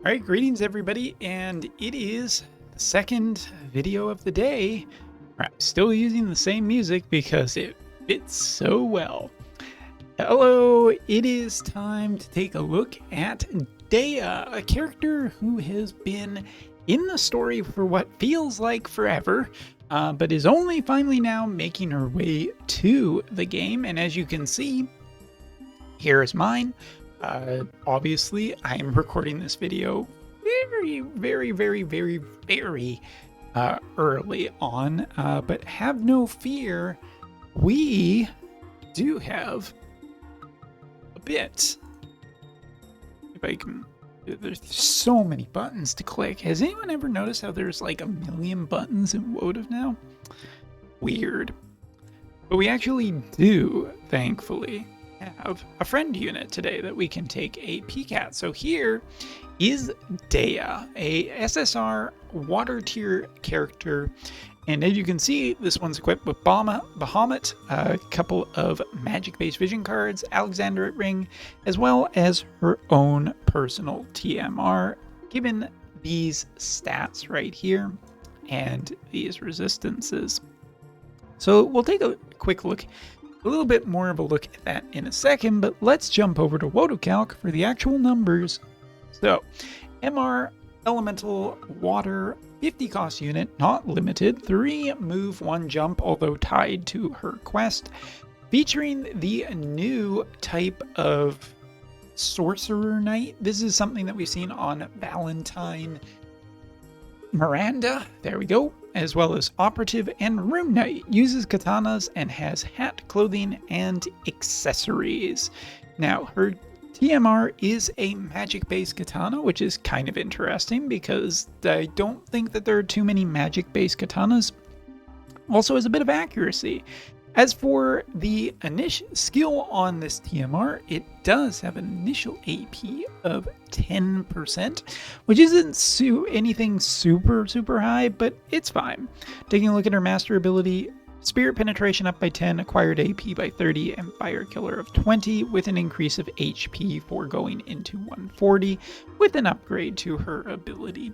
All right, greetings everybody, and it is the second video of the day. I'm still using the same music because it fits so well. Hello, it is time to take a look at Deah, a character who has been in the story for what feels like forever, but is only finally now making her way to the game. And as you can see, here is mine. Obviously, I am recording this video very early on, but have no fear, we do have a bit. If I can, there's so many buttons to click. Has anyone ever noticed how there's like a million buttons in Wotv now? Weird. But we actually do, thankfully, have a friend unit today that we can take a peek at. So here is Deah, a SSR water tier character, and as you can see, this one's equipped with Bahamut, a couple of magic-based vision cards, Alexanderite Ring, as well as her own personal TMR, given these stats right here and these resistances. So we'll take a quick look, a little bit more of a look at that in a second, but let's jump over to WotwCalc for the actual numbers. So, MR Elemental Water 50 cost unit, not limited, 3 move 1 jump, although tied to her quest, featuring the new type of Sorcerer Knight. This is something that we've seen on Valentine Miranda, there we go, as well as Operative and Rune Knight. Uses katanas and has hat, clothing, and accessories. Now, her TMR is a magic-based katana, which is kind of interesting because I don't think that there are too many magic-based katanas. Also has a bit of accuracy. As for the initial skill on this TMR, it does have an initial AP of 10%, which isn't anything super high, but it's fine. Taking a look at her master ability, Spirit Penetration up by 10, acquired AP by 30, and Fire Killer of 20, with an increase of HP for going into 140, with an upgrade to her ability.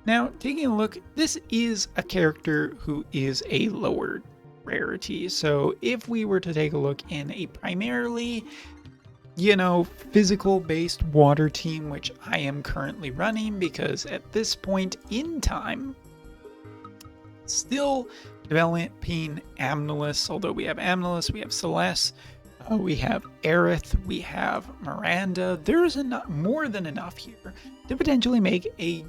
Now, taking a look, this is a character who is a lower rarity. So if we were to take a look in a primarily, physical based water team, which I am currently running because at this point in time, still developing Amnilus, although we have Amnilus, we have Celeste, we have Aerith, we have Miranda. There's more than enough here to potentially make a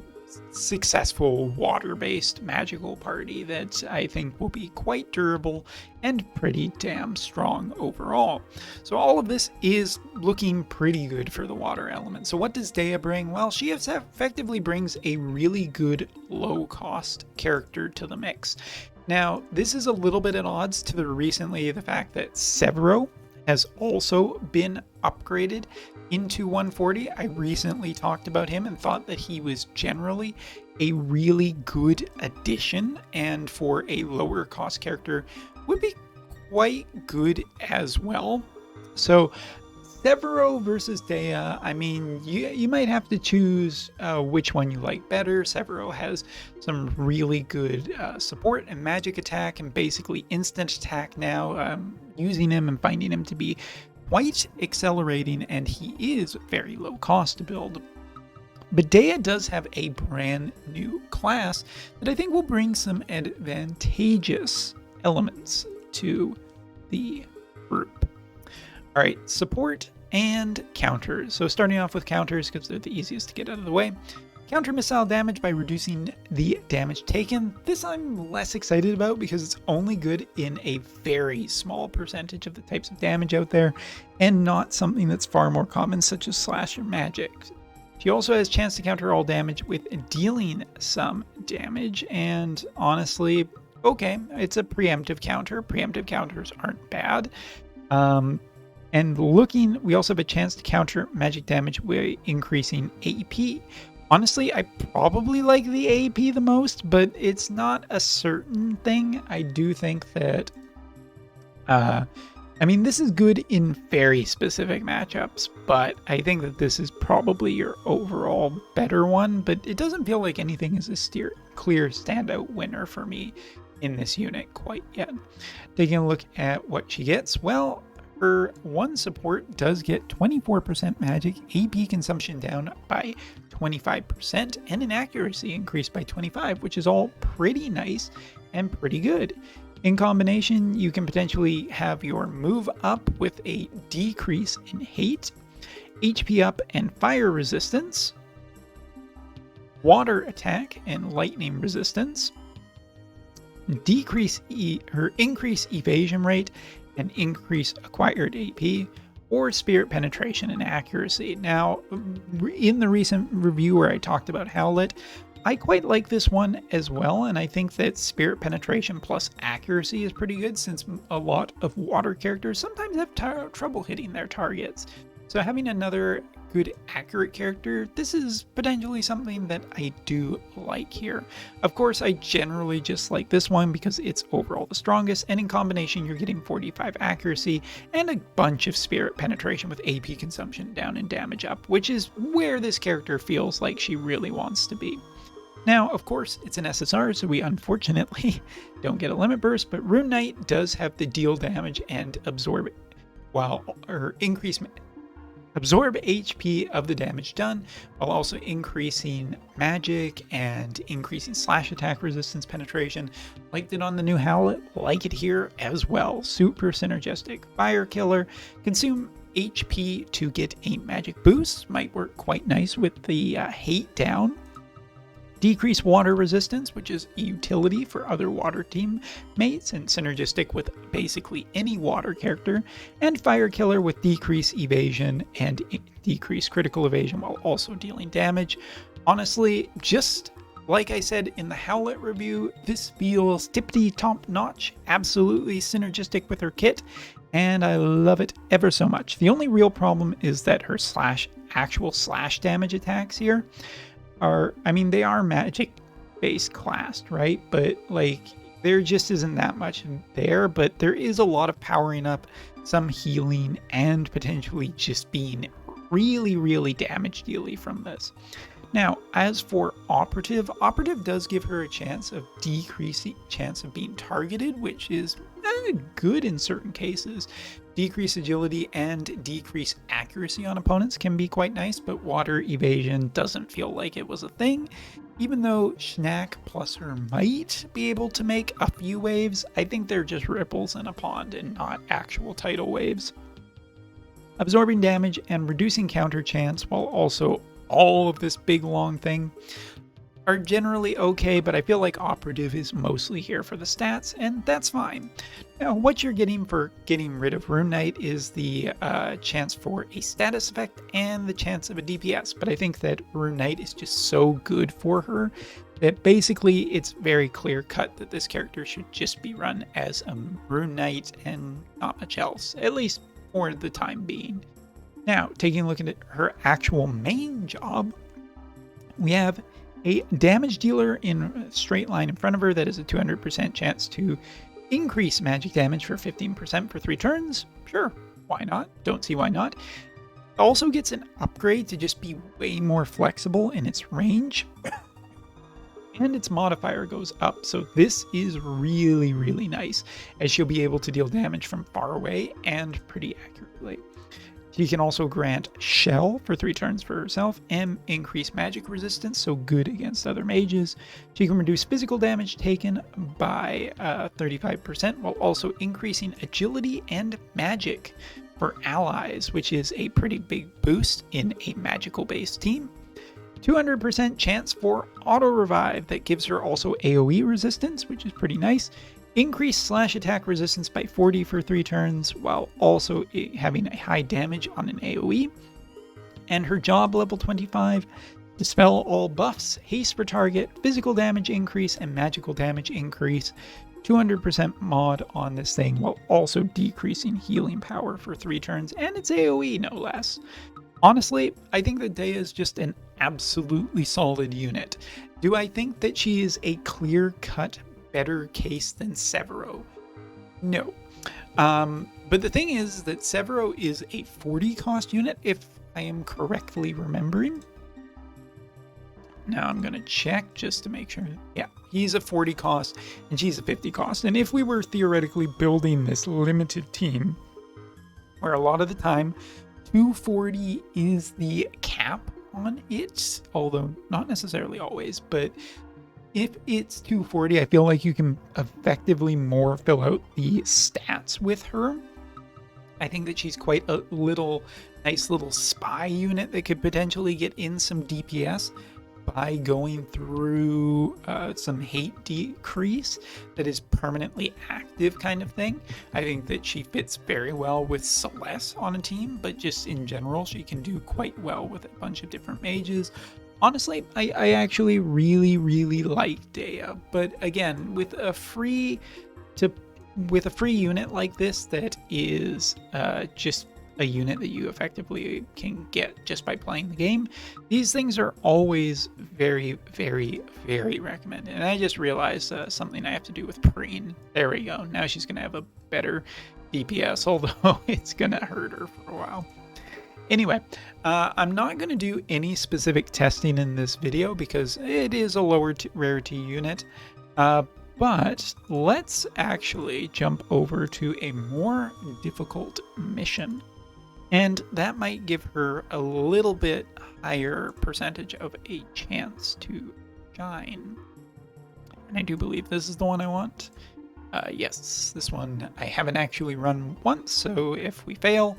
successful water-based magical party that I think will be quite durable and pretty damn strong overall. So all of this is looking pretty good for the water element. So what does Deah bring? Well, she effectively brings a really good low-cost character to the mix. Now, this is a little bit at odds to the fact that Severo has also been upgraded into 140. I recently talked about him and thought that he was generally a really good addition, and for a lower cost character would be quite good as well. So Severo versus Deah, I mean, you might have to choose which one you like better. Severo has some really good support and magic attack and basically instant attack now. Using him and finding him to be quite accelerating, and he is very low cost to build. But Deah does have a brand new class that I think will bring some advantageous elements to the group. All right, support and counters. So starting off with counters because they're the easiest to get out of the way. Counter missile damage by reducing the damage taken. This I'm less excited about because it's only good in a very small percentage of the types of damage out there, and not something that's far more common, such as slasher magic. She also has chance to counter all damage with dealing some damage, and honestly, okay, it's a preemptive counter. Preemptive counters aren't bad. And looking, we also have a chance to counter magic damage with increasing AP. Honestly, I probably like the AP the most, but it's not a certain thing. I do think that I mean, this is good in very specific matchups, but I think that this is probably your overall better one, but it doesn't feel like anything is a clear standout winner for me in this unit quite yet. Taking a look at what she gets, well, her one support does get 24% magic, AP consumption down by 25%, and an accuracy increased by 25, which is all pretty nice and pretty good. In combination, you can potentially have your move up with a decrease in hate, HP up and fire resistance, water attack and lightning resistance, increase evasion rate and increase acquired AP, or spirit penetration and accuracy. Now, in the recent review where I talked about Howlet, I quite like this one as well, and I think that spirit penetration plus accuracy is pretty good, since a lot of water characters sometimes have trouble hitting their targets. So having another good accurate character, this is potentially something that I do like here. Of course, I generally just like this one because it's overall the strongest, and in combination you're getting 45 accuracy and a bunch of spirit penetration with AP consumption down and damage up, which is where this character feels like she really wants to be. Now, of course, it's an SSR, so we unfortunately don't get a limit burst, but Rune Knight does have the deal damage and absorb HP of the damage done, while also increasing magic and increasing slash attack resistance penetration. Liked it on the new Howlet, like it here as well. Super synergistic. Fire Killer, consume HP to get a magic boost, might work quite nice with the hate down. Decrease water resistance, which is a utility for other water teammates and synergistic with basically any water character, and Fire Killer with decrease evasion and decrease critical evasion while also dealing damage. Honestly, just like I said in the Howlet review, this feels tippity top notch, absolutely synergistic with her kit, and I love it ever so much. The only real problem is that her actual slash damage attacks here they are magic based classed, right? But like there just isn't that much there, but there is a lot of powering up, some healing, and potentially just being really, really damage dealy from this. Now, as for Operative does give her a chance of decreasing chance of being targeted, which is good in certain cases. Decrease agility and decrease accuracy on opponents can be quite nice, but water evasion doesn't feel like it was a thing. Even though Schnack plus her might be able to make a few waves, I think they're just ripples in a pond and not actual tidal waves. Absorbing damage and reducing counter chance while also all of this big long thing are generally okay, but I feel like Operative is mostly here for the stats, and that's fine. Now, what you're getting for getting rid of Rune Knight is the chance for a status effect and the chance of a DPS, but I think that Rune Knight is just so good for her that basically it's very clear cut that this character should just be run as a Rune Knight and not much else, at least for the time being. Now, taking a look at her actual main job, we have a damage dealer in a straight line in front of her that is a 200% chance to increase magic damage for 15% for 3 turns. Sure, why not? Don't see why not. Also gets an upgrade to just be way more flexible in its range. And its modifier goes up, so this is really, really nice, as she'll be able to deal damage from far away and pretty accurately. She can also grant Shell for 3 turns for herself and increase magic resistance, so good against other mages. She can reduce physical damage taken by 35% while also increasing agility and magic for allies, which is a pretty big boost in a magical based team. 200% chance for auto revive that gives her also AoE resistance, which is pretty nice. Increase slash attack resistance by 40 for 3 turns, while also having a high damage on an AoE. And her job level 25, dispel all buffs, haste for target, physical damage increase, and magical damage increase. 200% mod on this thing, while also decreasing healing power for 3 turns, and its AoE no less. Honestly, I think that Deah is just an absolutely solid unit. Do I think that she is a clear-cut better case than Severo? No. But the thing is that Severo is a 40 cost unit, if I am correctly remembering. Now I'm going to check just to make sure. Yeah, he's a 40 cost and she's a 50 cost. And if we were theoretically building this limited team, where a lot of the time 240 is the cap on it, although not necessarily always, but if it's 240, I feel like you can effectively more fill out the stats with her. I think that she's quite a nice little spy unit that could potentially get in some DPS by going through some hate decrease that is permanently active kind of thing. I think that she fits very well with Celeste on a team, but just in general, she can do quite well with a bunch of different mages. Honestly, I actually really like Deah, but again, with a free unit like this that is just a unit that you effectively can get just by playing the game, these things are always very recommended. And I just realized something I have to do with Preen. There we go. Now she's gonna have a better DPS, although it's gonna hurt her for a while. Anyway, I'm not going to do any specific testing in this video because it is a lower rarity unit, but let's actually jump over to a more difficult mission, and that might give her a little bit higher percentage of a chance to shine. And I do believe this is the one I want. Yes, this one I haven't actually run once, so if we fail,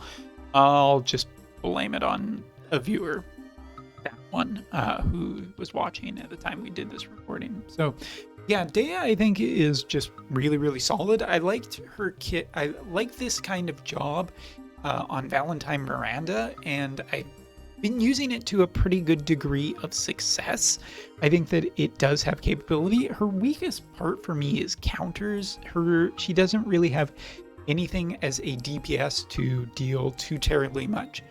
I'll just blame it on a viewer, that one, who was watching at the time we did this recording. So yeah, Deah I think is just really solid. I liked her kit. I like this kind of job on Valentine Miranda, and I've been using it to a pretty good degree of success. I think that it does have capability. Her weakest part for me is counters. She doesn't really have anything as a DPS to deal too terribly much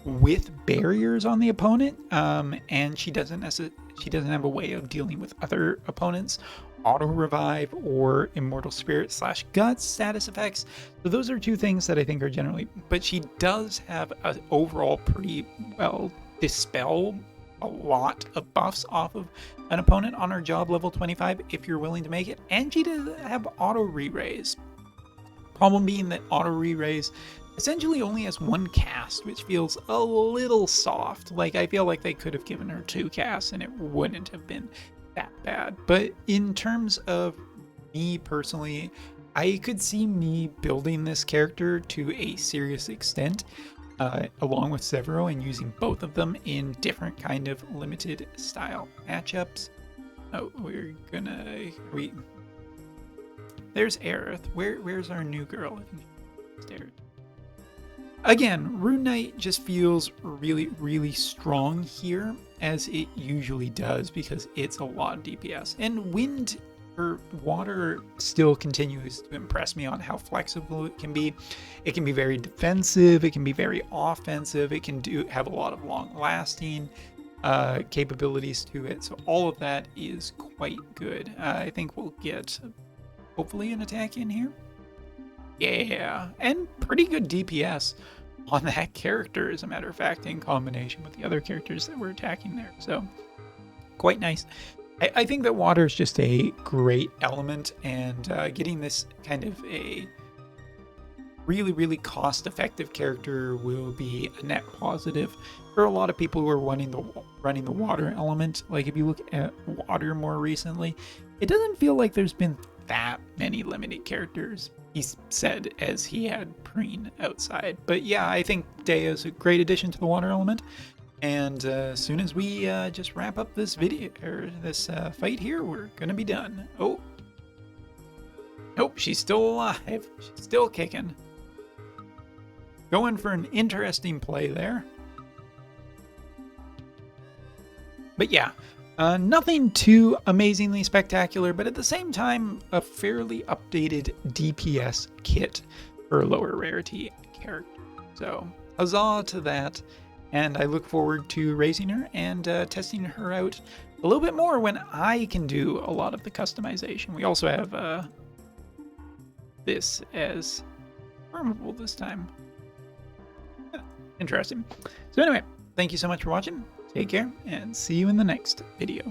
with barriers on the opponent, and she doesn't have a way of dealing with other opponents' auto revive or immortal spirit / guts status effects. So those are two things that I think are generally, but she does have an overall pretty well dispel a lot of buffs off of an opponent on her job level 25 if you're willing to make it, and she does have auto re-raise. Problem being that auto re-raise essentially only has one cast, which feels a little soft. Like, I feel like they could have given her 2 casts and it wouldn't have been that bad. But in terms of me personally, I could see me building this character to a serious extent, along with Severo, and using both of them in different kind of limited style matchups. Oh, there's Aerith. Where's our new girl? I think she's there. Again, Rune Knight just feels really strong here, as it usually does, because it's a lot of DPS. And wind or water still continues to impress me on how flexible it can be. It can be very defensive, it can be very offensive, it can have a lot of long-lasting capabilities to it. So all of that is quite good. I think we'll get hopefully an attack in here. Yeah, and pretty good DPS on that character, as a matter of fact, in combination with the other characters that we're attacking there. So quite nice. I think that water is just a great element, and getting this kind of a really cost-effective character will be a net positive for a lot of people who are running the water element. Like, if you look at water more recently, it doesn't feel like there's been that many limited characters, he said, as he had Preen outside. But yeah, I think Deah is a great addition to the water element. And as soon as we just wrap up this video, or this fight here, we're gonna be done. Oh, nope, she's still alive. She's still kicking. Going for an interesting play there. But yeah, nothing too amazingly spectacular, but at the same time, a fairly updated DPS kit for a lower rarity character. So huzzah to that, and I look forward to raising her and testing her out a little bit more when I can do a lot of the customization. We also have this as farmable this time. Yeah, interesting. So anyway, thank you so much for watching. Take care and see you in the next video.